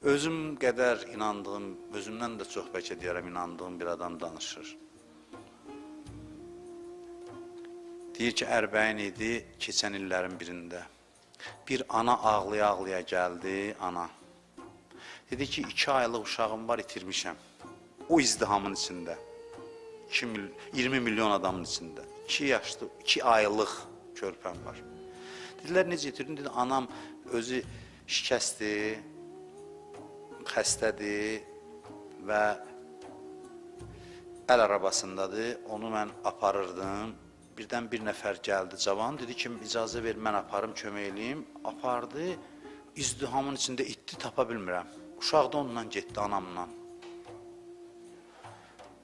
Özüm qədər inandığım, özümdən də çox bəlkə deyərəm, inandığım bir adam danışır. Deyir ki, ərbəyin idi keçən illərin birində. Bir ana ağlaya-ağlaya gəldi, ana. Dedi ki, 2 aylıq uşağım var, itirmişəm. O izdihamın içində. 20 milyon adamın içində. 2 yaşlı, 2 aylıq körpəm var. Dedilər, necə itirdin? Dedi, anam özü şikəstdir, xəstədir və əl arabasındadır. Onu mən aparırdım. Birdən bir nəfər gəldi, cavan. Dedi ki, icazə ver, mən aparım, kömək eləyim. Apardı, izdihamın içində itdi, tapa bilmirəm. Uşaq da onunla getdi, anamla.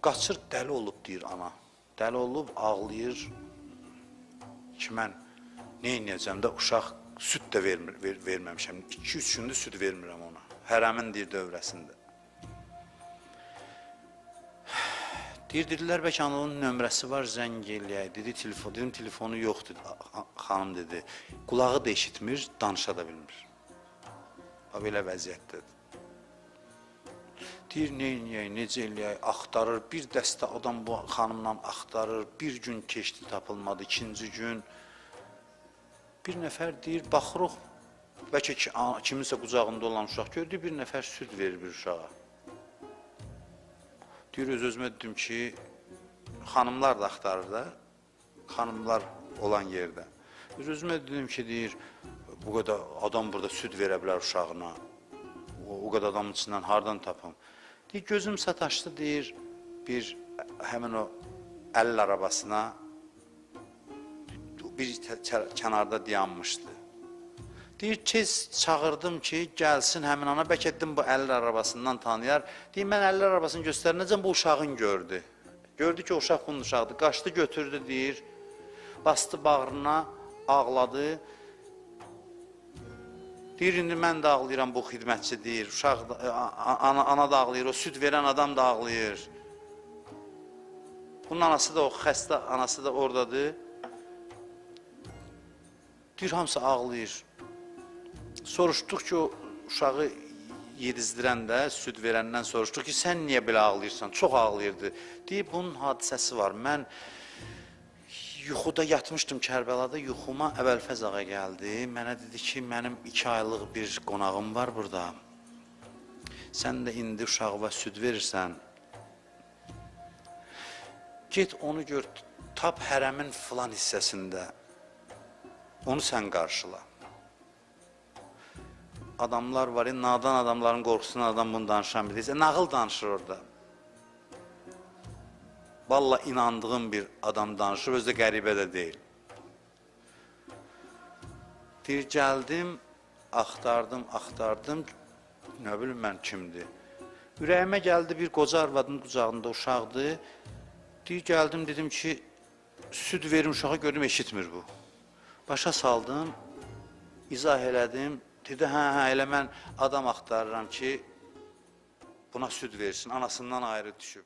Qaçır, dəli olub, deyir ana. Dəli olub, ağlayır ki, mən nə edəcəm də uşaq süd də verməmişəm. 2-3 gündür süd vermirəm ona. Hərəmin deyir dövrəsində. Dedilər, bəlkə onun nömrəsi var, zəng eləyək. Dedim, telefonu yoxdur, xanım dedi. Qulağı da eşitmir, danışa da bilmir. Belə vəziyyətdədir. Deyir, necə eləyək, axtarır. Bir dəstə adam bu xanımla axtarır. Bir gün keçdi, tapılmadı. 2-ci gün bir nəfər deyir, baxırıq. Bəlkə kiminsə qucağında olan uşaq gördü, bir nəfər süd verir bir uşağa. Deyir, öz-özümə dedim ki, xanımlar da axtarır da, xanımlar olan yerdə. Öz-özümə dedim ki, deyir, bu qədər adam burada süd verə bilər uşağına, o qədər adamın içindən hardan tapım? Deyir, gözüm sataşdı, deyir, həmin o əlil arabasına bir kənarda dayanmışdı. Deyir, tez çağırdım ki, gəlsin həmin ana, bəlkə etdim bu əlil arabasından tanıyar. Deyir, mən əlil arabasını göstərinəcəm, bu uşağın gördü. Gördü ki, o uşaq bunun uşaqdır. Qaçdı, götürdü, deyir, bastı bağrına, ağladı. Deyir, indi mən də ağlayıram, bu xidmətçi deyir, ana da ağlayır, o süd verən adam da ağlayır. Bunun anası da, o xəstə anası da oradadır. Deyir, hamısı ağlayır. Soruşduq ki, o uşağı yedizdirəndə, süd verəndən soruşduq ki, sən niyə belə ağlayırsan? Çox ağlayırdı. Deyib, bunun hadisəsi var. Mən yuxuda yatmışdım Kərbəlada, yuxuma Əvəlfəz ağa gəldi. Mənə dedi ki, mənim 2 aylıq bir qonağım var burada. Sən də indi uşağıma süd verirsən. Get onu gör, tap hərəmin filan hissəsində. Onu sən qarşıla. Adamlar var, nadan adamların qorxusuna adam bunu danışan bilirsə, nağıl danışır orada. Vallahi inandığım bir adam danışır, özü də qəribə də deyil. Deyir, gəldim, axtardım, nə bilim mən kimdir. Ürəyimə gəldi, bir qoca arvadın qucağında uşaqdır. Deyir, gəldim, dedim ki, süd verim uşağa, gördüm, eşitmir bu. Başa saldım, izah elədim. Dedi, hə, elə mən adam axtarıram ki, buna süd versin, anasından ayrı düşüb.